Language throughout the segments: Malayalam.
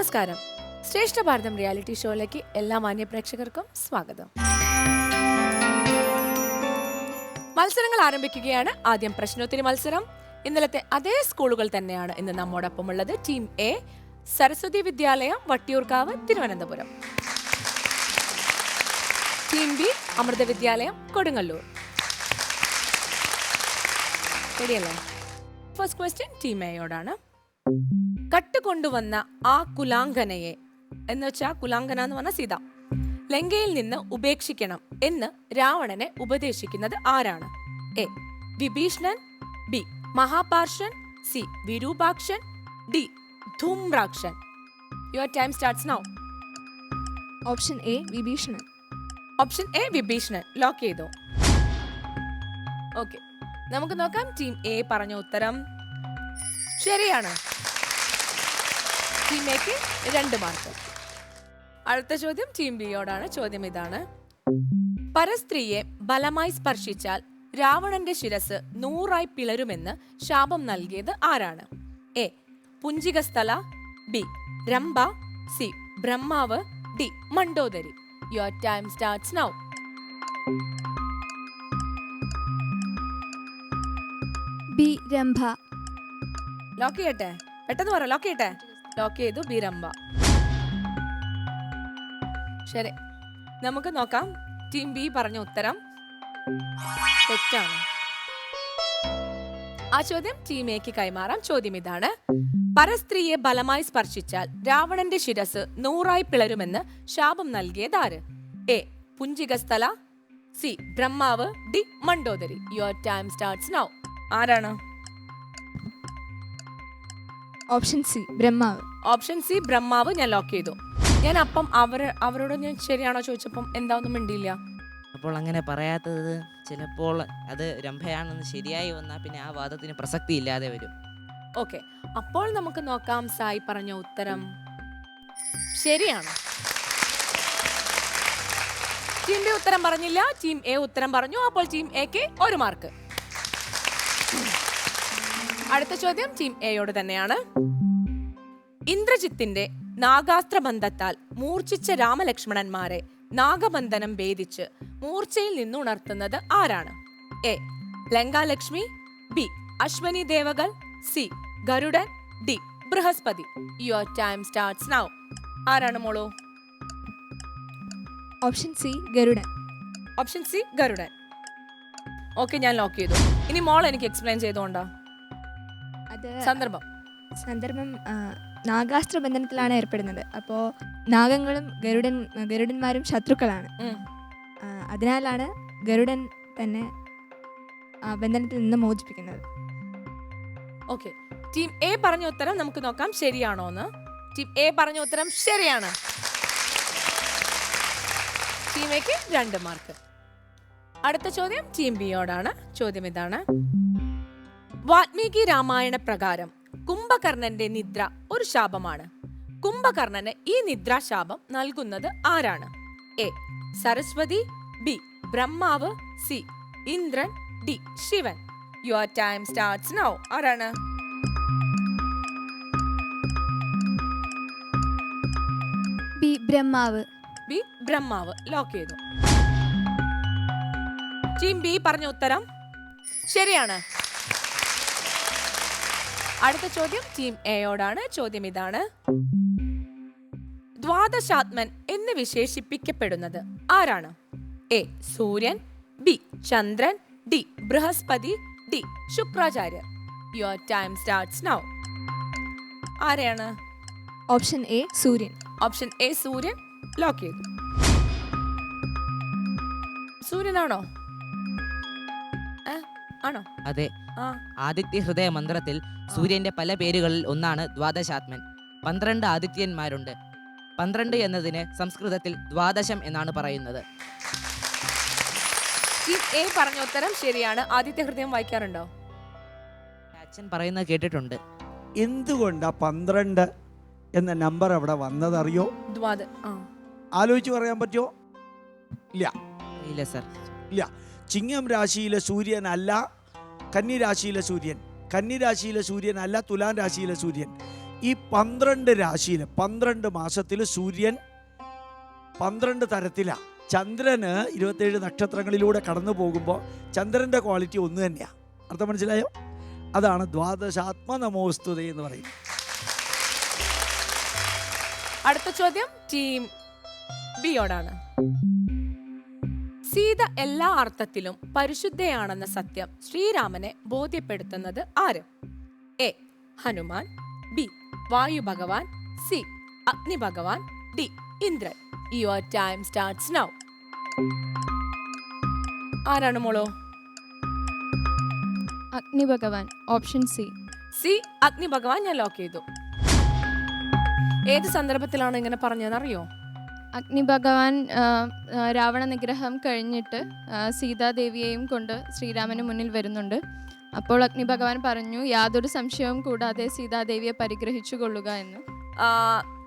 നമസ്കാരം. ശ്രേഷ്ഠ ഭാരതം റിയാലിറ്റി ഷോയിലേക്ക് എല്ലാ മാന്യ പ്രേക്ഷകർക്കും സ്വാഗതം. മത്സരങ്ങൾ ആരംഭിക്കുകയാണ്. ആദ്യം പ്രശ്നോത്തരി മത്സരം. ഇന്നലത്തെ അതേ സ്കൂളുകൾ തന്നെയാണ് ഇന്ന് നമ്മോടൊപ്പം ഉള്ളത്. Team A Saraswathi Vidyalayam, Vattiyoorkavu, Thiruvananthapuram. Team B Amrita Vidyalayam, Kodungallur. ശരിയല്ലേ? ഫസ്റ്റ് ക്വസ്റ്റ്യൻ ടീം എയോടാണ്. കട്ടുകൊണ്ടുവന്ന ആ കുലാങ്കനയെ എന്ന് വെച്ചാൽ കുലാങ്കന എന്ന് പറഞ്ഞ സീത ലങ്കയിൽ നിന്ന് ഉപേക്ഷിക്കണം എന്ന് രാവണനെ ഉപദേശിക്കുന്നത് ആരാണ്? A Vibhishanan, B Mahaparshan, C Virupakshan, D Dhumrakshan. Your time starts now. Option A Vibhishanan. Option A Vibhishanan lock ചെയ്തോ? ഓക്കെ, നമുക്ക് നോക്കാം. ടീം എ പറഞ്ഞ ഉത്തരം ശരിയാണ്. ടീം എക്ക് 2 മാർക്ക്. അടുത്ത ചോദ്യം ടീം ബിയോടാണ്. ചോദ്യം ഇതാണ്: പരസ്ത്രീയെ ബലമായി സ്പർശിച്ചാൽ രാവണന്റെ ശിരസ് 100 പിളരുമെന്ന് ശാപം നൽകിയത് ആരാണ്? എ പുഞ്ചികസ്ഥല, ബി രംഭ, സി ബ്രഹ്മാവ്, D Mandodari. Your time starts now. B Rambha. Lock ചെയ്യട്ടെ? പെട്ടെന്ന് പറ. ലോക്ക് ചെയ്യട്ടെ? ലോക്ക് ചെയ്തു. ബി രംഭ. ശരി, നമുക്ക് നോക്കാം. ടീം ബി പറഞ്ഞ ഉത്തരം തെറ്റാണ്. ആ ചോദ്യം ടീം എക്ക് കൈമാറാം. ചോദ്യം ഇതാണ്: പരസ്ത്രീയെ ബലമായി സ്പർശിച്ചാൽ രാവണന്റെ ശിരസ് 100 പിളരുമെന്ന് ശാപം നൽകിയത് ആര്? എ പുഞ്ചികസ്ഥല, സി ബ്രഹ്മാവ്, D Mandodari. Your time starts now. ആരാണ്? ഓപ്ഷൻ സി ബ്രഹ്മാവ്. ഓപ്ഷൻ സി ബ്രഹ്മാവ് ഞാൻ ലോക്ക് ചെയ്തു. ഞാൻ അപ്പം അവരോട് ഞാൻ ശരിയാണോ ചോദിച്ചപ്പം എന്താ ഒന്നും മിണ്ടിയില്ല. അപ്പോൾ അങ്ങനെ പറയാത്തത് ചിലപ്പോൾ അത് രംഭയാണെന്ന് ശരിയായി വന്നാൽ പിന്നെ ആ വാദത്തിന് പ്രസക്തി ഇല്ലാതെ വരും. ഓക്കെ, അപ്പോൾ നമുക്ക് നോക്കാം. സായി പറഞ്ഞ ഉത്തരം ശരിയാണ്. ടീം ബി ഉത്തരം പറഞ്ഞില്ല, ടീം എ ഉത്തരം പറഞ്ഞു. അപ്പോൾ ടീം എക്ക് 1 മാർക്ക്. അടുത്ത ചോദ്യം ടീം എയോട് തന്നെയാണ്. ഇന്ദ്രജിത്തിന്റെ നാഗാസ്ത്രബന്ധത്താൽ മൂർച്ഛിച്ച രാമലക്ഷ്മണന്മാരെ നാഗബന്ധനം ഭേദിച്ച് മൂർച്ചയിൽ നിന്നുണർത്തുന്നത് ആരാണ്? എ ലങ്കാലക്ഷ്മി, ബി അശ്വനി ദേവകൾ, C Garudan, D Brihaspati. Your time starts now. ആരാണ് മോളോ? Option C Garudan. Option C Garudan. Okay, ഞാൻ ലോക്ക് ചെയ്തു. ഇനി മോൾ എനിക്ക് എക്സ്പ്ലെയിൻ ചെയ്തോണ്ടോ? അത് സന്ദർഭം നാഗാസ്ത്ര ബന്ധനത്തിലാണ് ഏർപ്പെടുന്നത്. അപ്പോൾ നാഗങ്ങളും ഗരുഡന്മാരും ശത്രുക്കളാണ്. അതിനാലാണ് ഗരുഡൻ തന്നെ ബന്ധനത്തിൽ നിന്ന് മോചിപ്പിക്കുന്നത്. ഓക്കെ, ടീം എ പറഞ്ഞ ഉത്തരം നമുക്ക് നോക്കാം ശരിയാണോ എന്ന്. ടീം എ പറഞ്ഞ ഉത്തരം ശരിയാണ്. ടീം എക്ക് 2 മാർക്ക്. അടുത്ത ചോദ്യം ടീം ബിയോടാണ്. ചോദ്യം ഇതാണ്: വാൽമീകി രാമായണ പ്രകാരം കുംഭകർണന്റെ നിദ്ര ഒരു ശാപമാണ്. കുംഭകർണന് ഈ നിദ്രാശാപം നൽകുന്നത് ആരാണ്? എ സരസ്വതി, ബി ബ്രഹ്മാവ്, C Indran, D Sivan. Your time starts now. ആരാണ്? ബി ബ്രഹ്മാവ്. ബി ബ്രഹ്മാവ് ലോക്ക് ചെയ്തു. ടീം ബി പറഞ്ഞ ഉത്തരം ശരിയാണ്. അടുത്ത ചോദ്യം ടീം എയോടാണ്. ചോദ്യം ഇതാണ്: ദ്വാദശാത്മൻ എന്ന് വിശേഷിപ്പിക്കപ്പെടുന്നത് ആരാണ്? എ സൂര്യൻ, B Chandran, D Brihaspati, D Shukracharyar. Your time starts now. ആരെയാണ്? ഓപ്ഷൻ എ സൂര്യൻ. ഓപ്ഷൻ എ സൂര്യൻ ലോക്ക് ചെയ്തു. സൂര്യനാണോ? ആണോ? അതെ. ആദിത്യ ഹൃദയ മന്ത്രത്തിൽ സൂര്യന്റെ പല പേരുകളിൽ ഒന്നാണ് ദ്വാദശാത്മൻ. 12 ആദിത്യന്മാരുണ്ട്. 12 എന്നതിന് സംസ്കൃതത്തിൽ ദ്വാദശം എന്നാണ് പറയുന്നത്. എ പറഞ്ഞ ഉത്തരം ശരിയാണ്. ആദിത്യ ഹൃദയം വായിക്കാറുണ്ടോ? അച്ഛൻ പറയുന്നത് കേട്ടിട്ടുണ്ട്. എന്തുകൊണ്ടാ 12 എന്ന നമ്പർ അവിടെ വന്നതറിയോ? ആലോചിച്ച് പറയാൻ പറ്റുമോ? ഇല്ല സർ. ഇല്ല. ചിങ്ങം രാശിയിലെ സൂര്യനല്ല കന്നി രാശിയിലെ സൂര്യൻ, കന്നി രാശിയിലെ സൂര്യനല്ല തുലാം രാശിയിലെ സൂര്യൻ. ഈ 12 രാശിയിൽ 12 മാസത്തിൽ സൂര്യൻ 12 തരത്തിലാണ്. ചന്ദ്രന് 27 നക്ഷത്രങ്ങളിലൂടെ കടന്നു പോകുമ്പോൾ ചന്ദ്രൻ്റെ ക്വാളിറ്റി ഒന്ന് തന്നെയാണ്. അർത്ഥം മനസ്സിലായോ? അതാണ് ദ്വാദശാത്മ നമോസ്തുത എന്ന് പറയുന്നത്. അടുത്ത ചോദ്യം ടീം ബിയോടാണ്. സീത എല്ലാ അർത്ഥത്തിലും പരിശുദ്ധയാണെന്ന സത്യം ശ്രീരാമനെ ബോധ്യപ്പെടുത്തുന്നത് ആര്? എ ഹനുമാൻ, ബി വായു ഭഗവാൻ, സി അഗ്നി ഭഗവാൻ, D Indran. Your time starts now. ആരാണ് മോളോ? അഗ്നി ഭഗവാൻ, ഓപ്ഷൻ സി. സി അഗ്നി ഭഗവാൻ ഞാൻ ലോക്ക് ചെയ്തു. ഏത് സന്ദർഭത്തിലാണ് ഇങ്ങനെ പറഞ്ഞതെന്നറിയോ? അഗ്നി ഭഗവാൻ രാവണ നിഗ്രഹം കഴിഞ്ഞിട്ട് സീതാദേവിയെയും കൊണ്ട് ശ്രീരാമന് മുന്നിൽ വരുന്നുണ്ട്. അപ്പോൾ അഗ്നി ഭഗവാൻ പറഞ്ഞു, യാതൊരു സംശയവും കൂടാതെ സീതാദേവിയെ പരിഗ്രഹിച്ചു കൊള്ളുക എന്ന്.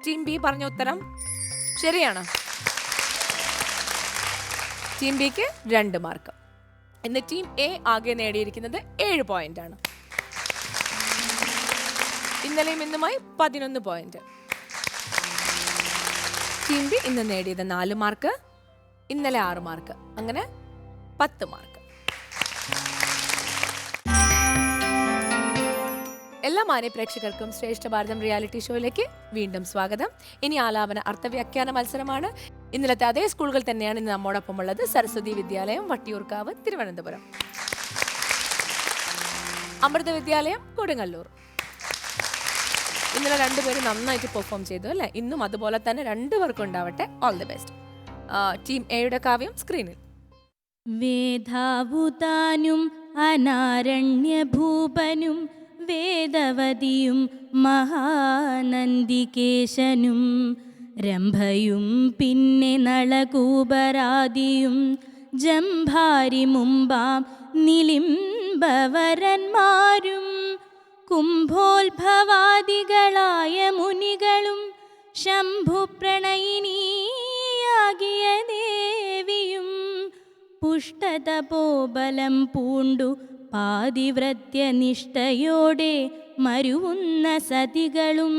ടീം ബി പറഞ്ഞ ഉത്തരം ശരിയാണ്. ടീം ബിക്ക് 2 മാർക്ക്. ഇന്ന് ടീം എ ആകെ നേടിയിരിക്കുന്നത് 7 പോയിന്റ് ആണ്. ഇന്നലെയും ഇന്നുമായി 11 പോയിന്റ്. ടീം ബി ഇന്ന് നേടിയത് 4 മാർക്ക്, ഇന്നലെ 6 മാർക്ക്, അങ്ങനെ 10 മാർക്ക്. എല്ലാ മാന്യ പ്രേക്ഷകർക്കും ശ്രേഷ്ഠ ഭാരതം റിയാലിറ്റി ഷോയിലേക്ക് വീണ്ടും സ്വാഗതം. ഇനി ആലാപന അർത്ഥവ്യാഖ്യാന മത്സരമാണ്. ഇന്നലത്തെ അതേ സ്കൂളുകൾ തന്നെയാണ് ഇന്ന് നമ്മോടൊപ്പം ഉള്ളത്. സരസ്വതി വിദ്യാലയം, വട്ടിയൂർക്കാവ്, തിരുവനന്തപുരം. അമൃത വിദ്യാലയം, കൊടുങ്ങല്ലൂർ. ഇന്നലെ 2 പേര് നന്നായിട്ട് പെർഫോം ചെയ്തു അല്ലേ? ഇന്നും അതുപോലെ തന്നെ 2 പേർക്കും ഉണ്ടാവട്ടെ. All the best. ടീം എയുടെ കാവ്യം സ്ക്രീനിൽ. വേദാഭൂതാനും അനാരണ്യഭൂപനും വേദവതിയും മഹാനന്ദികേശനും രംഭയും പിന്നെ നളകൂപരാദിയും ജംഭാരി മുമ്പാം നിലിംബവരന്മാരും കുംഭോത്ഭവാദികളായ മുനികളും ശംഭുപ്രണയിനിയാകിയ ദേവിയും പുഷ്ടതപോബലം പൂണ്ടു പാതിവ്രത്യനിഷ്ഠയോടെ മരുവുന്ന സതികളും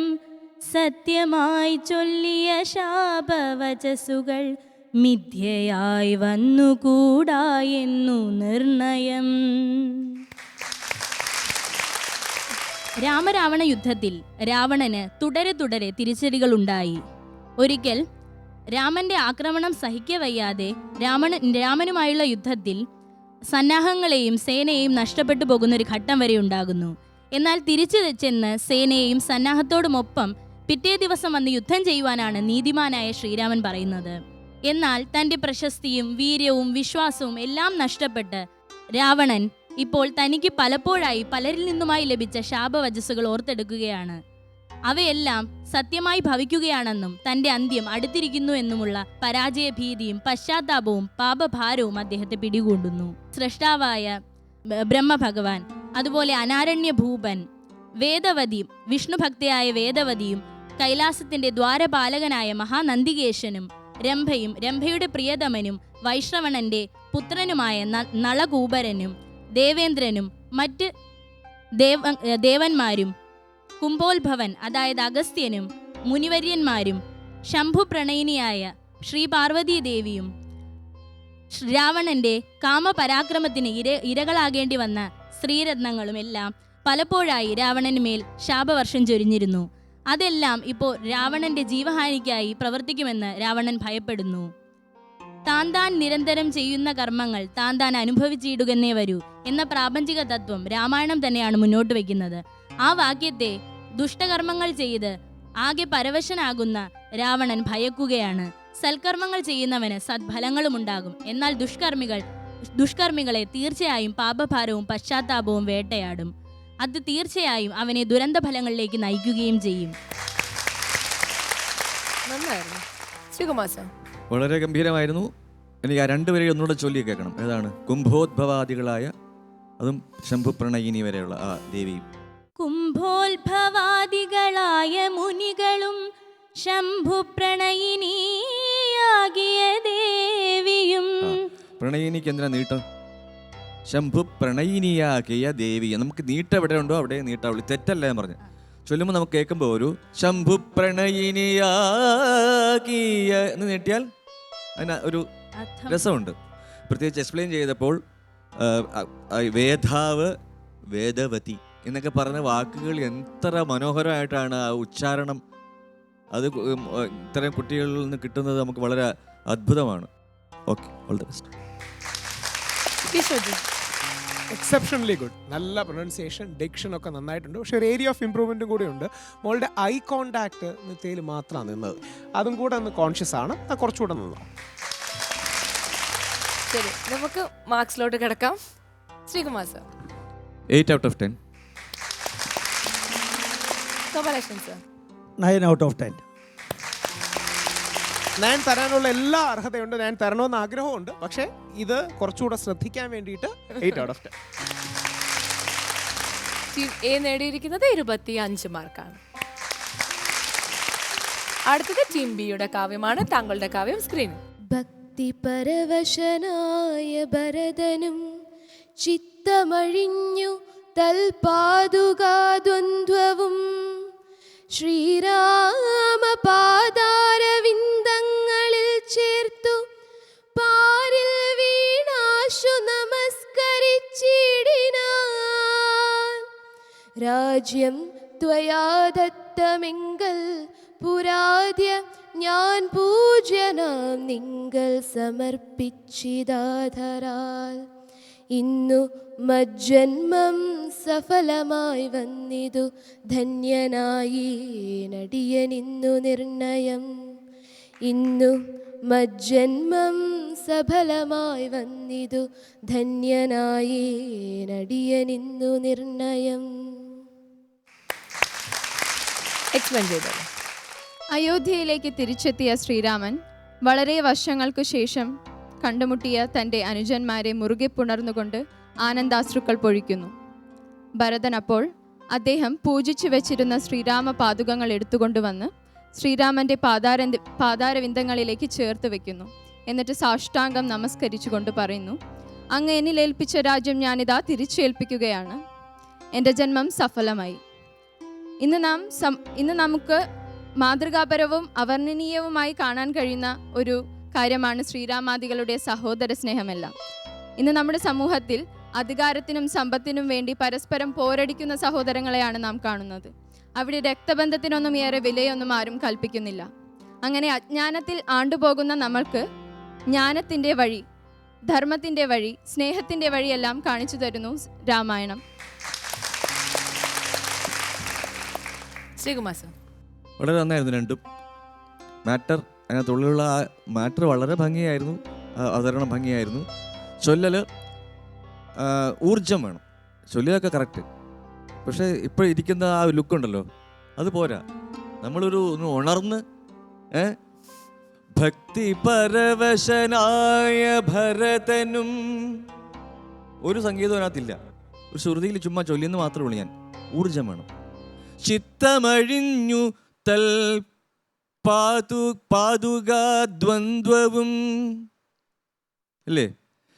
സത്യമായി ചൊല്ലിയ ശാപവചസുകൾ മിഥ്യയായി വന്നുകൂടാ എന്നു നിർണയം. രാമരാവണ യുദ്ധത്തിൽ രാവണന് തുടരെ തിരിച്ചടികളുണ്ടായി. ഒരിക്കൽ രാമന്റെ ആക്രമണം സഹിക്കവയ്യാതെ രാമനുമായുള്ള യുദ്ധത്തിൽ സന്നാഹങ്ങളെയും സേനയെയും നഷ്ടപ്പെട്ടു പോകുന്നൊരു ഘട്ടം വരെ ഉണ്ടാകുന്നു. എന്നാൽ തിരിച്ചു ചെന്ന് സേനയെയും സന്നാഹത്തോടുമൊപ്പം പിറ്റേ ദിവസം വന്ന് യുദ്ധം ചെയ്യുവാനാണ് നീതിമാനായ ശ്രീരാമൻ പറയുന്നത്. എന്നാൽ തൻ്റെ പ്രശസ്തിയും വീര്യവും വിശ്വാസവും എല്ലാം നഷ്ടപ്പെട്ട് രാവണൻ ഇപ്പോൾ തനിക്ക് പലപ്പോഴായി പലരിൽ നിന്നുമായി ലഭിച്ച ശാപവചസ്സുകൾ ഓർത്തെടുക്കുകയാണ്. അവയെല്ലാം സത്യമായി ഭവിക്കുകയാണെന്നും തൻ്റെ അന്ത്യം അടുത്തിരിക്കുന്നു എന്നുമുള്ള പരാജയഭീതിയും പശ്ചാത്താപവും പാപഭാരവും അദ്ദേഹത്തെ പിടികൂടുന്നു. സൃഷ്ടാവായ ബ്രഹ്മഭഗവാൻ, അതുപോലെ അനാരണ്യ ഭൂപൻ, വേദവതിയും വിഷ്ണുഭക്തയായ വേദവതിയും കൈലാസത്തിന്റെ ദ്വാരപാലകനായ മഹാനന്ദികേശനും രംഭയും രംഭയുടെ പ്രിയതമനും വൈശ്രവണന്റെ പുത്രനുമായ നളകൂപരനും ദേവേന്ദ്രനും മറ്റ് ദേവന്മാരും കുംഭോത്ഭവൻ അതായത് അഗസ്ത്യനും മുനിവര്യന്മാരും ശംഭുപ്രണയിനിയായ ശ്രീ പാർവതീ ദേവിയും രാവണന്റെ കാമപരാക്രമത്തിന് ഇരകളാകേണ്ടി വന്ന സ്ത്രീരത്നങ്ങളും എല്ലാം പലപ്പോഴായി രാവണന് മേൽ ശാപവർഷം ചൊരിഞ്ഞിരുന്നു. അതെല്ലാം ഇപ്പോൾ രാവണന്റെ ജീവഹാനിക്കായി പ്രവർത്തിക്കുമെന്ന് രാവണൻ ഭയപ്പെടുന്നു. താൻ നിരന്തരം ചെയ്യുന്ന കർമ്മങ്ങൾ താൻ അനുഭവിച്ചിടുകന്നേ വരൂ എന്ന പ്രാപഞ്ചിക തത്വം രാമായണം തന്നെയാണ് മുന്നോട്ട് വയ്ക്കുന്നത്. ആ വാക്യത്തെ ദുഷ്ടകർമ്മങ്ങൾ ചെയ്ത് ആകെ പരവശനാകുന്ന രാവണൻ ഭയക്കുകയാണ്. സൽക്കർമ്മങ്ങൾ ചെയ്യുന്നവന് സദ്ഫലങ്ങളും ഉണ്ടാകും. എന്നാൽ ദുഷ്കർമ്മികളെ തീർച്ചയായും പാപഭാരവും പശ്ചാത്താപവും വേട്ടയാടും. അത് തീർച്ചയായും അവനെ ദുരന്ത ഫലങ്ങളിലേക്ക് നയിക്കുകയും ചെയ്യും. വളരെ ഗംഭീരമായിരുന്നു. എനിക്ക് ആ 2 പേരെ ഒന്നുകൂടെ ചൊല്ലി കേൾക്കണം. ഏതാണ്? കുംഭോദ്ഭവാദികളായ, അതും ശംഭുപ്രണയിനി വരെയുള്ള ആ ദേവിയും. കുംഭോത്ഭവാദികളായ മുനികളും ശംഭുപ്രണയിനിയാകിയ ദേവിയും. പ്രണയിനിക്ക് എന്തിനാ നീട്ടം? ശംഭു പ്രണയിനിയാകിയ ദേവി. നമുക്ക് നീട്ടം എവിടെ ഉണ്ടോ അവിടെ നീട്ടാവുള്ളൂ. തെറ്റല്ല ഞാൻ പറഞ്ഞു. ചൊല്ലുമ്പോൾ നമുക്ക് കേൾക്കുമ്പോൾ ഒരു ശംഭു പ്രണയിനിയാകിയ എന്ന് നീട്ടിയാൽ അതിന് ഒരു അർത്ഥം രസമുണ്ട്. പ്രത്യേകിച്ച് എക്സ്പ്ലെയിൻ ചെയ്തപ്പോൾ വേധാവ് വേദവതി എന്നൊക്കെ പറഞ്ഞ വാക്കുകൾ എത്ര മനോഹരമായിട്ടാണ് ആ ഉച്ചാരണം. അത് ഇത്തരം കുട്ടികളിൽ നിന്ന് കിട്ടുന്നത് നമുക്ക് വളരെ അത്ഭുതമാണ്. Okay, all the best. Kishoji. Exceptionally good. നല്ല പ്രൊനൗൺസിയേഷൻ, ഡിക്ഷൻ ഒക്കെ നന്നായിട്ടുണ്ട്. പക്ഷേ ഒരു ഏരിയ ഓഫ് ഇമ്പ്രൂവ്മെൻറ്റും കൂടെ ഉണ്ട്. മോളുടെ ഐ കോണ്ടാക്ട് നിത്യയിൽ മാത്രമാണ് നിന്നത്. അതും കൂടെ ഒന്ന് കോൺഷ്യസ് ആണ്. അത് കുറച്ചുകൂടെ നിന്നോ. ശരി, നമുക്ക് മാർക്സിലോട്ട് കിടക്കാം. Sreekumar sir. 8 out of 10. Gopalakrishnan sir. 9 out of 10. ഞാൻ തരാനുള്ള എല്ലാ അർഹതയുണ്ട്, ഞാൻ തരണമെന്ന് ആഗ്രഹമുണ്ട്. പക്ഷേ ഇത് കുറച്ചുകൂടെ ശ്രദ്ധിക്കാൻ വേണ്ടിയിട്ട് 8 out of 10. ടീം എ നേടിയിരിക്കുന്നത് 25 മാർക്കാണ്. അടുത്തത് ടീം ബിയുടെ കാവ്യമാണ്. താങ്കളുടെ കാവ്യം സ്ക്രീനിൽ. ഭക്തിപരവശനായ ഭരതനും ചിത്തമഴിഞ്ഞു തൽപാദുകാദ്വന്ദ്വവും ശ്രീരാമപാദാരവിന്ദങ്ങളിൽ ചേർത്തു പാരിൽ വീണാശു നമസ്കരിച്ചിടിനാൻ. രാജ്യം ത്വയാ ദത്തമെങ്കൽ പുരാദ്യ ഞാൻ പൂജ്യനാം നിങ്കൽ സമർപ്പിച്ചിതാധരാൽ ഇന്നു മജ്ജന്മം സഫലമായി വന്നിതു ധന്യനായി നടിയനിന്നു നിർണയം. ഇന്നു മജ്ജന്മം സഫലമായി വന്നിതു ധന്യനായി നടിയനിന്നു നിർണയം. എക്സ്പ്ലെയിൻ ചെയ്തോളൂ. അയോധ്യയിലേക്ക് തിരിച്ചെത്തിയ ശ്രീരാമൻ വളരെ വർഷങ്ങൾക്കു ശേഷം കണ്ടുമുട്ടിയ തൻ്റെ അനുജന്മാരെ മുറുകെ പുണർന്നുകൊണ്ട് ആനന്ദാശ്രുക്കൾ പൊഴിക്കുന്നു. ഭരതൻ അപ്പോൾ അദ്ദേഹം പൂജിച്ചു വെച്ചിരുന്ന ശ്രീരാമ പാദുകങ്ങൾ എടുത്തുകൊണ്ടുവന്ന് ശ്രീരാമൻ്റെ പാതാരവിന്ദങ്ങളിലേക്ക് ചേർത്ത് വെക്കുന്നു. എന്നിട്ട് സാഷ്ടാംഗം നമസ്കരിച്ചുകൊണ്ട് പറയുന്നു, അങ്ങ് എന്നിൽ ഏൽപ്പിച്ച രാജ്യം ഞാനിതാ തിരിച്ചേൽപ്പിക്കുകയാണ്. എൻ്റെ ജന്മം സഫലമായി. ഇന്ന് നമുക്ക് മാതൃകാപരവും അവർണ്ണനീയവുമായി കാണാൻ കഴിയുന്ന ഒരു കാര്യമാണ് ശ്രീരാമാദികളുടെ സഹോദര സ്നേഹമെല്ലാം. ഇന്ന് നമ്മുടെ സമൂഹത്തിൽ അധികാരത്തിനും സമ്പത്തിനും വേണ്ടി പരസ്പരം പോരടിക്കുന്ന സഹോദരങ്ങളെയാണ് നാം കാണുന്നത്. അവിടെ രക്തബന്ധത്തിനൊന്നും ഏറെ വിലയൊന്നും ആരും കൽപ്പിക്കുന്നില്ല. അങ്ങനെ അജ്ഞാനത്തിൽ ആണ്ടുപോകുന്ന നമ്മൾക്ക് ജ്ഞാനത്തിൻ്റെ വഴി, ധർമ്മത്തിൻ്റെ വഴി, സ്നേഹത്തിൻ്റെ വഴിയെല്ലാം കാണിച്ചു തരുന്നു രാമായണം. ശ്രീകുമാർ സർ. വളരെ നന്നായിരുന്നു രണ്ടും. മാറ്റർ അതിനകത്തുള്ളിലുള്ള ആ മാറ്റർ വളരെ ഭംഗിയായിരുന്നു, അവതരണം ഭംഗിയായിരുന്നു. ചൊല്ലൽ ഊർജം വേണം. ചൊല്ലിയൊക്കെ കറക്റ്റ്, പക്ഷേ ഇപ്പോൾ ഇരിക്കുന്ന ആ ലുക്കുണ്ടല്ലോ അത് പോരാ. നമ്മളൊരു ഒന്ന് ഉണർന്ന് ഭക്തി പരവശനായ ഭരതനും ഒരു സംഗീതം അതിനകത്തില്ല. ഒരു ശ്രുതിയിൽ ചുമ്മാ ചൊല്ലിയെന്ന് മാത്രമേ ഉള്ളൂ. ഞാൻ ഊർജം വേണം. ചിത്തമഴിഞ്ഞു തൽ പാദുകാദ്വന്ദ്വവും അല്ലേ,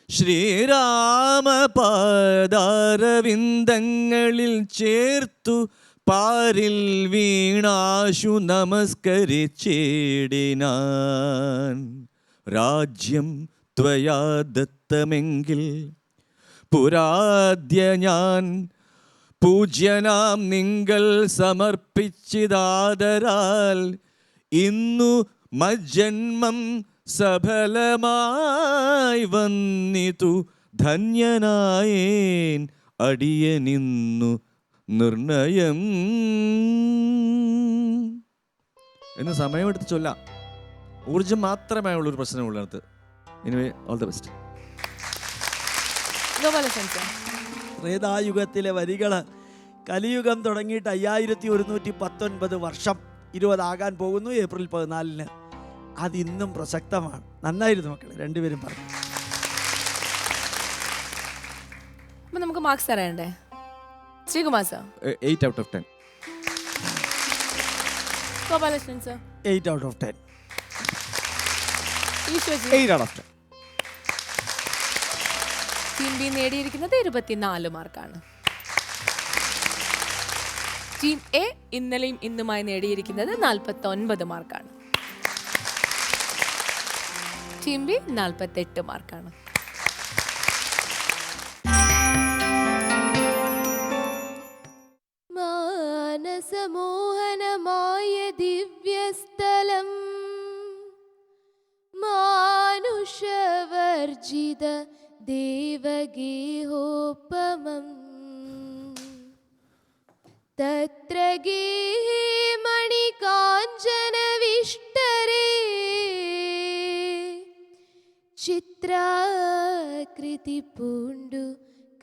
ശ്രീരാമപാദാരവിന്ദങ്ങളിൽ ചേർത്തു പാരിൽ വീണാശു നമസ്കരിച്ചിടിനാൻ. രാജ്യം ത്വയാ ദത്തമെങ്കിൽ പുരാദ്യ ഞാൻ പൂജ്യനാം നിങ്കൽ സമർപ്പിച്ചിതാദരാൽ ഇന്നു മജ്ജന്മം സഫലമായി വന്നിതു ധന്യനായേൻ അടിയനിന്നു നിർണയം എന്ന് സമയമെടുത്ത് ചൊല്ലാം. ഊർജം മാത്രമേ ഉള്ളൊരു പ്രശ്നമുള്ളത്. Anyway, all the best. ത്രേതായുഗത്തിലെ വരികൾ കലിയുഗം തുടങ്ങിയിട്ട് 5119 വർഷം 20 ആകാൻ പോകുന്നു. ഏപ്രിൽ 14 അതിന്നും പ്രസക്തമാണ്. നന്നായിരുന്നു മക്കളെ, രണ്ടുപേരും പറഞ്ഞു. അപ്പം നമുക്ക് മാർക്സ് തരണ്ടേ? Sreekumar sir. 8 out of 10. Gopalakrishnan sir. 8 out of 10. ഈശ്വജി. 8 out of 10. ടീം ബി നേടിയിരിക്കുന്നത് 24 മാർക്കാണ്. ടീം എ ഇന്നലെയും ഇന്നുമായി നേടിയിരിക്കുന്നത് 49 മാർക്കാണ്. ടീം ബി 48 മാർക്കാണ്. മാനസമോഹനമായ ദിവ്യസ്ഥലം മാനുഷവർജിത ദേവഗേഹോപമം തത്ര ഗേഹേ മണികാഞ്ചനവിഷ്ടരേ ചിത്രാകൃതി പൂണ്ടു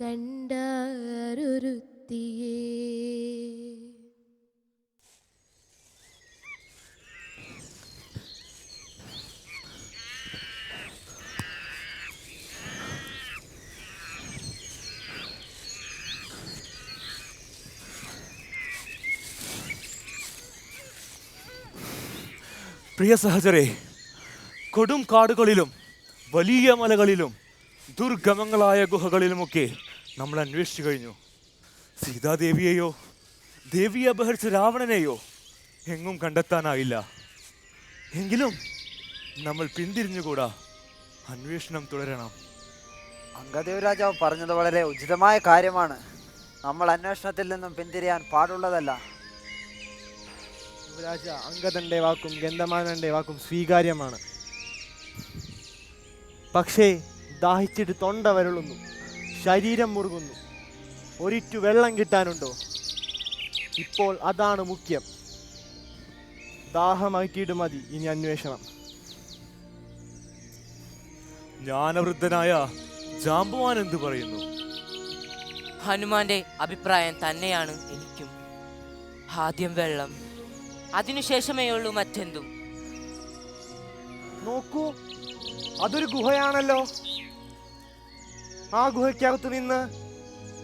കണ്ടാരൊരുത്തിയേ. പ്രിയ സഹചരേ, കൊടും കാടുകളിലും വലിയ മലകളിലും ദുർഗമങ്ങളായ ഗുഹകളിലുമൊക്കെ നമ്മൾ അന്വേഷിച്ചു കഴിഞ്ഞു. സീതാദേവിയെയോ ദേവിയെ അപഹരിച്ച രാവണനെയോ എങ്ങും കണ്ടെത്താനായില്ല. എങ്കിലും നമ്മൾ പിന്തിരിഞ്ഞുകൂടാ, അന്വേഷണം തുടരണം. അംഗദേവ് രാജാവ് പറഞ്ഞത് വളരെ ഉചിതമായ കാര്യമാണ്. നമ്മൾ അന്വേഷണത്തിൽ നിന്നും പിന്തിരിയാൻ പാടുള്ളതല്ല. രാജ, അംഗദന്റെ വാക്കും ഗന്ധമാനന്റെ വാക്കും സ്വീകാര്യമാണ്. പക്ഷേ ദാഹിച്ചിട്ട് തൊണ്ട വരളുന്നു, ശരീരം മുറുകുന്നു. ഒരിറ്റു വെള്ളം കിട്ടാനുണ്ടോ? ഇപ്പോൾ അതാണ് മുഖ്യം. ദാഹമാക്കിയിട്ട് മതി ഇനി അന്വേഷണം. ജ്ഞാനവൃദ്ധനായ ജാമ്പവാൻ എന്തു പറയുന്നു? ഹനുമാന്റെ അഭിപ്രായം തന്നെയാണ് എനിക്കും. ആദ്യം വെള്ളം, അതിനുശേഷമേ ഉള്ളൂ മറ്റെന്തും. നോക്കൂ, അതൊരു ഗുഹയാണല്ലോ. ആ ഗുഹയ്ക്കകത്തു നിന്ന്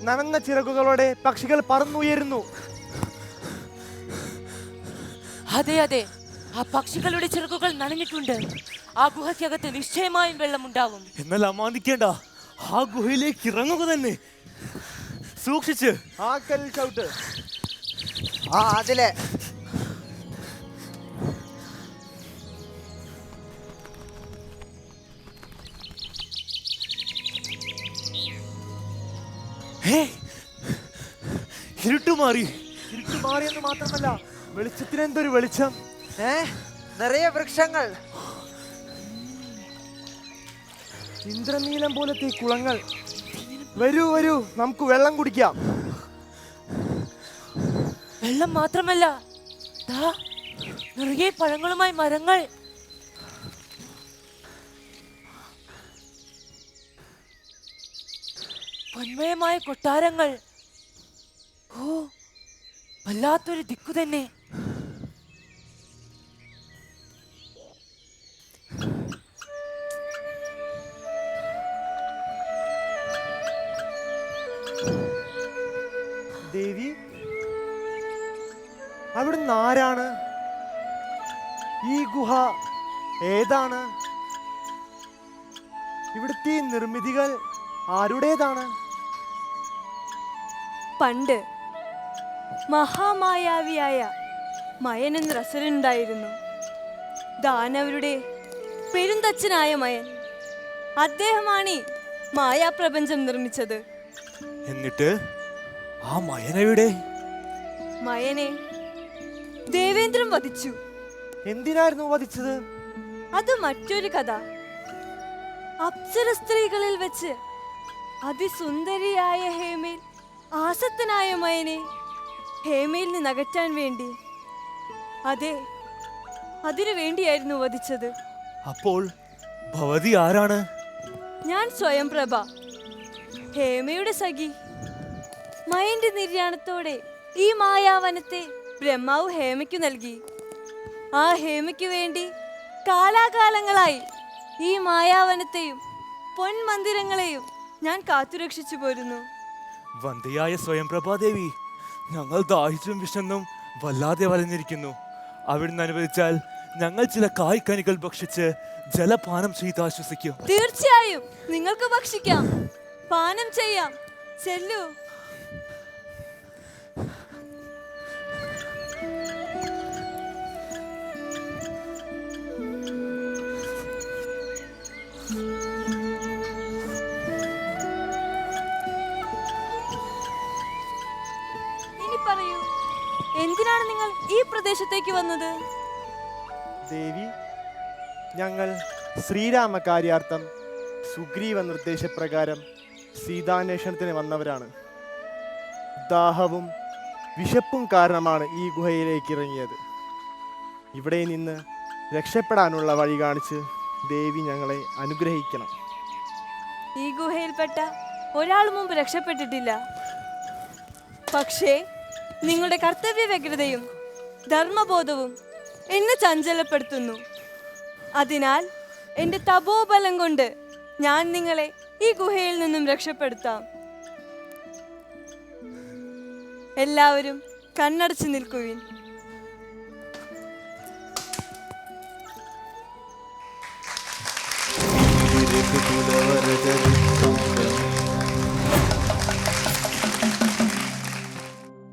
നനഞ്ഞ ചിറകുകളോടെ പക്ഷികൾ പറന്നുയരുന്നു. അതെ അതെ, ആ പക്ഷികളുടെ ചിറകുകൾ നനഞ്ഞിട്ടുണ്ട്. ആ ഗുഹയ്ക്കകത്ത് നിശ്ചയമായും വെള്ളമുണ്ടാവും. എന്നാൽ അമാന്തിക്കേണ്ട, ആ ഗുഹയിലേക്ക് ഇറങ്ങുക തന്നെ. സൂക്ഷിച്ച്. ആ കല്ലിൽ ചവിട്ട്. ആ അതിലെ ഇരുട്ടുമാറി. ഇരുട്ടുമാറിയെന്ന് മാത്രമല്ല, വെളിച്ചത്തിന് എന്തൊരു വെളിച്ചം. നിറയെ വൃക്ഷങ്ങൾ, ഇന്ദ്രനീലം പോലത്തെ കുളങ്ങൾ. വരൂ വരൂ, നമുക്ക് വെള്ളം കുടിക്കാം. വെള്ളം മാത്രമല്ല, നിറയെ പഴങ്ങളുമായി മരങ്ങൾ. പൊന്മയമായ കൊട്ടാരങ്ങൾ. ഓ, വല്ലാത്തൊരു ദിക്കു തന്നെ. ദേവി, അവിടുന്ന് ആരാണ്? ഈ ഗുഹ ഏതാണ്? ഇവിടുത്തെ നിർമ്മിതികൾ ആരുടേതാണ്? പണ്ട് മഹാമായാവിയായ മയൻ എന്നൊരു അസുരനുണ്ടായിരുന്നു. ദാനവരുടെ പെരുന്തച്ഛനായ മയൻ. അദ്ദേഹമാണ് ഈ മായാപ്രപഞ്ചം നിർമ്മിച്ചത്. എന്നിട്ട് ആ മയനെവിടെ? മയനെ ദേവേന്ദ്രൻ വധിച്ചു. എന്തിനായിരുന്നു വധിച്ചത്? അത് മറ്റൊരു കഥ. അപ്സര സ്ത്രീകളിൽ വെച്ച് അതിസുന്ദരിയായ ഹേമയിൽ ആസക്തനായ മയനെ ഹേമയിൽ നിന്ന് അകറ്റാൻ വേണ്ടി, അതെ, അതിനു വേണ്ടിയായിരുന്നു വധിച്ചത്. അപ്പോൾ ഭവതി ആരാണ്? ഞാൻ സ്വയംപ്രഭ, ഹേമയുടെ സഖി. മയന്റെ നിര്യാണത്തോടെ ഈ മായാവനത്തെ ബ്രഹ്മാവ് ഹേമയ്ക്കു നൽകി. ആ ഹേമയ്ക്കു വേണ്ടി കാലാകാലങ്ങളായി ഈ മായാവനത്തെയും പൊൻമന്ദിരങ്ങളെയും ഞാൻ കാത്തുരക്ഷിച്ചു പോരുന്നു. വന്ധ്യയായ സ്വയംപ്രഭാദേവി, ഞങ്ങൾ ദാഹിച്ചും വിശന്നും വല്ലാതെ വലഞ്ഞിരിക്കുന്നു. അവിടുന്ന് അനുവദിച്ചാൽ ഞങ്ങൾ ചില കായ്ക്കനികൾ ഭക്ഷിച്ച് ജലപാനം ചെയ്ത് ആശ്വസിക്കും. തീർച്ചയായും നിങ്ങൾക്ക് ഭക്ഷിക്കാം, പാനം ചെയ്യാം. ചെല്ലു. എന്തിനാണ് നിങ്ങൾ ഈ പ്രദേശത്തേക്ക് വന്നത്? ദേവി, ഞങ്ങൾ ശ്രീരാമകാര്യാർത്ഥം സുഗ്രീവ നിർദ്ദേശപ്രകാരം സീതാന്വേഷണത്തിന് വന്നവരാണ്. ദാഹവും വിശപ്പും കാരണമാണ് ഈ ഗുഹയിലേക്ക് ഇറങ്ങിയത്. ഇവിടെ നിന്ന് രക്ഷപ്പെടാനുള്ള വഴി കാണിച്ച് ദേവി ഞങ്ങളെ അനുഗ്രഹിക്കണം. ഈ ഗുഹയിൽപ്പെട്ട ഒരാൾ മുമ്പ് രക്ഷപ്പെട്ടിട്ടില്ല. പക്ഷേ നിങ്ങളുടെ കർത്തവ്യ വ്യഗ്രതയും ധർമ്മബോധവും എന്നെ ചഞ്ചലപ്പെടുത്തുന്നു. അതിനാൽ എൻ്റെ തപോബലം കൊണ്ട് ഞാൻ നിങ്ങളെ ഈ ഗുഹയിൽ നിന്നും രക്ഷപ്പെടുത്താം. എല്ലാവരും കണ്ണടച്ചു നിൽക്കുവിൻ.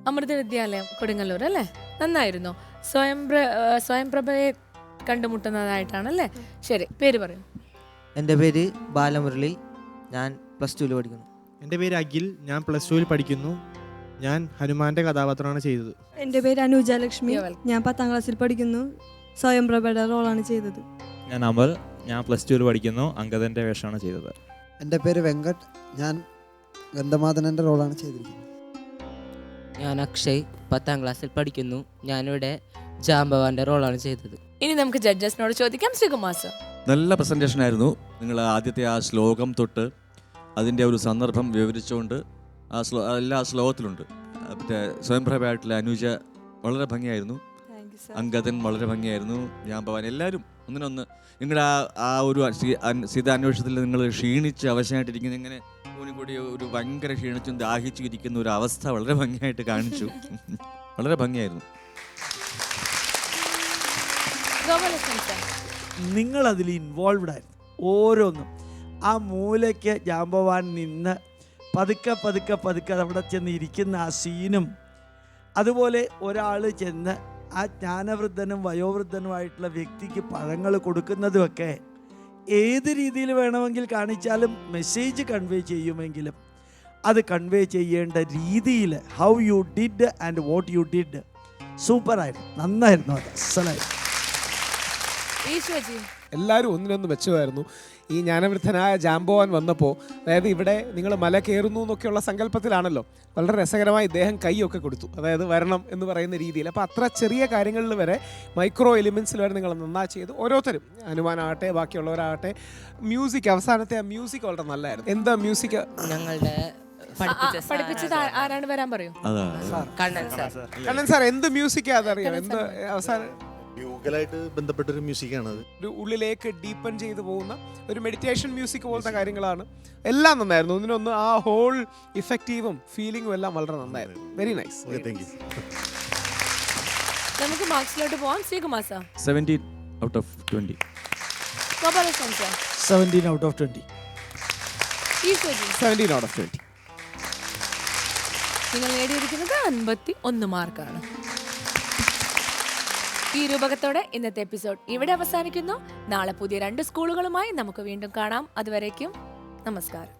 അമൃത വിദ്യാലയം കൊടുങ്ങല്ലൂർ അല്ലേ? നന്നായിരുന്നു. സ്വയംപ്രഭയെ കണ്ടുമുട്ടുന്നതായിട്ടാണല്ലേ? ശരി, പേര് പറയൂ. എൻ്റെ പേര് ബാലമുരളി, ഞാൻ +2 പഠിക്കുന്നു. എൻ്റെ പേര് അഖിൽ, ഞാൻ +2 പഠിക്കുന്നു. ഞാൻ ഹനുമാന്റെ കഥാപാത്രമാണ് ചെയ്തത്. എൻ്റെ പേര് അനുജ ലക്ഷ്മി, ഞാൻ 10ാം ക്ലാസ്സിൽ പഠിക്കുന്നു. സ്വയംപ്രഭയുടെ റോളാണ് ചെയ്തത്. ഞാൻ അമൽ, ഞാൻ +2 പഠിക്കുന്നു. അങ്കദൻ്റെ വേഷമാണ് ചെയ്തത്. എൻ്റെ പേര് വെങ്കട്ട്, ഞാൻ ഗന്ധമാദനൻ്റെ റോളാണ് ചെയ്തിരിക്കുന്നത്. ഞാൻ അക്ഷയ്, 10ാം ക്ലാസ്സിൽ പഠിക്കുന്നു. ഞാനിവിടെ ജാംബവാന്റെ റോളാണ് ചെയ്തത്. ഇനി നമുക്ക് ജഡ്ജസിനോട് ചോദിക്കാം. ശ്രീകുമാർ സർ, നല്ല പ്രസൻറ്റേഷൻ ആയിരുന്നു. നിങ്ങൾ ആദ്യത്തെ ആ ശ്ലോകം തൊട്ട് അതിൻ്റെ ഒരു സന്ദർഭം വിവരിച്ചുകൊണ്ട് എല്ലാ ശ്ലോകത്തിലുണ്ട്. മറ്റേ സ്വയംപ്രഭയായിട്ടുള്ള അനുജ വളരെ ഭംഗിയായിരുന്നു. അങ്കദൻ വളരെ ഭംഗിയായിരുന്നു. ജാംബവാൻ, എല്ലാവരും ഒന്നിനൊന്ന്. നിങ്ങളുടെ ആ ഒരു സീതാ അന്വേഷണത്തിൽ നിങ്ങൾ ക്ഷീണിച്ച് അവശനായിട്ടിരിക്കുന്ന ഇങ്ങനെ കൂടി ഒരു ഭയങ്കര ക്ഷീണിച്ചും ദാഹിച്ചു ഇരിക്കുന്ന ഒരു അവസ്ഥ വളരെ ഭംഗിയായിട്ട് കാണിച്ചു. വളരെ ഭംഗിയായിരുന്നു. നിങ്ങളതിൽ ഇൻവോൾവ്ഡ് ആയിരുന്നു. ഓരോന്നും ആ മൂലയ്ക്ക് ജാംബവാൻ നിന്ന് പതുക്കെ പതുക്കെ പതുക്കെ അവിടെ ചെന്ന് ഇരിക്കുന്ന ആ സീനും, അതുപോലെ ഒരാൾ ചെന്ന് ആ ജ്ഞാനവൃദ്ധനും വയോവൃദ്ധനുമായിട്ടുള്ള വ്യക്തിക്ക് പഴങ്ങൾ കൊടുക്കുന്നതുമൊക്കെ ഏത് രീതിയിൽ വേണമെങ്കിൽ കാണിച്ചാലും മെസ്സേജ് കൺവേ ചെയ്യുമെങ്കിലും അത് കൺവേ ചെയ്യേണ്ട രീതിയിൽ how you did and what you did സൂപ്പറായിരുന്നു. നന്നായിരുന്നു. അത് അസലായിരുന്നു. എല്ലാവരും ഒന്നിനൊന്ന് മെച്ചമായിരുന്നു. ഈ ജ്ഞാനവൃദ്ധനായ ജാംബവാൻ വന്നപ്പോൾ, അതായത് ഇവിടെ നിങ്ങൾ മല കയറുന്നു എന്നൊക്കെയുള്ള സങ്കല്പത്തിലാണല്ലോ, വളരെ രസകരമായി ഇദ്ദേഹം കൈയൊക്കെ കൊടുത്തു, അതായത് വരണം എന്ന് പറയുന്ന രീതിയിൽ. അപ്പോൾ അത്ര ചെറിയ കാര്യങ്ങളിൽ വരെ, മൈക്രോ എലിമെൻസിൽ വരെ നിങ്ങൾ നന്നായി ചെയ്തു. ഓരോരുത്തരും, ഹനുമാനാകട്ടെ ബാക്കിയുള്ളവരാകട്ടെ. മ്യൂസിക്, അവസാനത്തെ ആ മ്യൂസിക് വളരെ നല്ലതായിരുന്നു. എന്താ മ്യൂസിക്? ഞങ്ങളുടെ പഠിപ്പിച്ചത് ആരാണ്? വരാൻ പറയൂ. കണ്ണൻ സാർ, എന്ത് മ്യൂസിക്കാ അതറിയാം? എന്ത് അവസാനം ായിട്ട് ബന്ധപ്പെട്ടൊരു മ്യൂസിക്കാണ് അത്. ഒരു ഉള്ളിലേക്ക് ഡീപ്പൻ ചെയ്തു പോകുന്ന ഒരു മെഡിറ്റേഷൻ മ്യൂസിക് പോലത്തെ കാര്യങ്ങളാണ്. എല്ലാം നന്നായിരുന്നു. ഒന്നിനൊന്ന് ആ ഹോൾ ഇഫക്റ്റീവും ഫീലിംഗും എല്ലാം വളരെ നന്നായിരുന്നു. Very nice. നമുക്ക് മാർക്സിലോട്ട് പോവാം. Sreekumar sir, 17 out of 20. 17 out of 20. 17 out of 20. നിങ്ങൾ നേടിയിരിക്കുന്നത് 51 മാർക്കാണ്. ഈ രൂപകത്തോടെ ഇന്നത്തെ എപ്പിസോഡ് ഇവിടെ അവസാനിക്കുന്നു. നാളെ പുതിയ 2 സ്കൂളുകളുമായി നമുക്ക് വീണ്ടും കാണാം. അതുവരേക്കും നമസ്കാരം.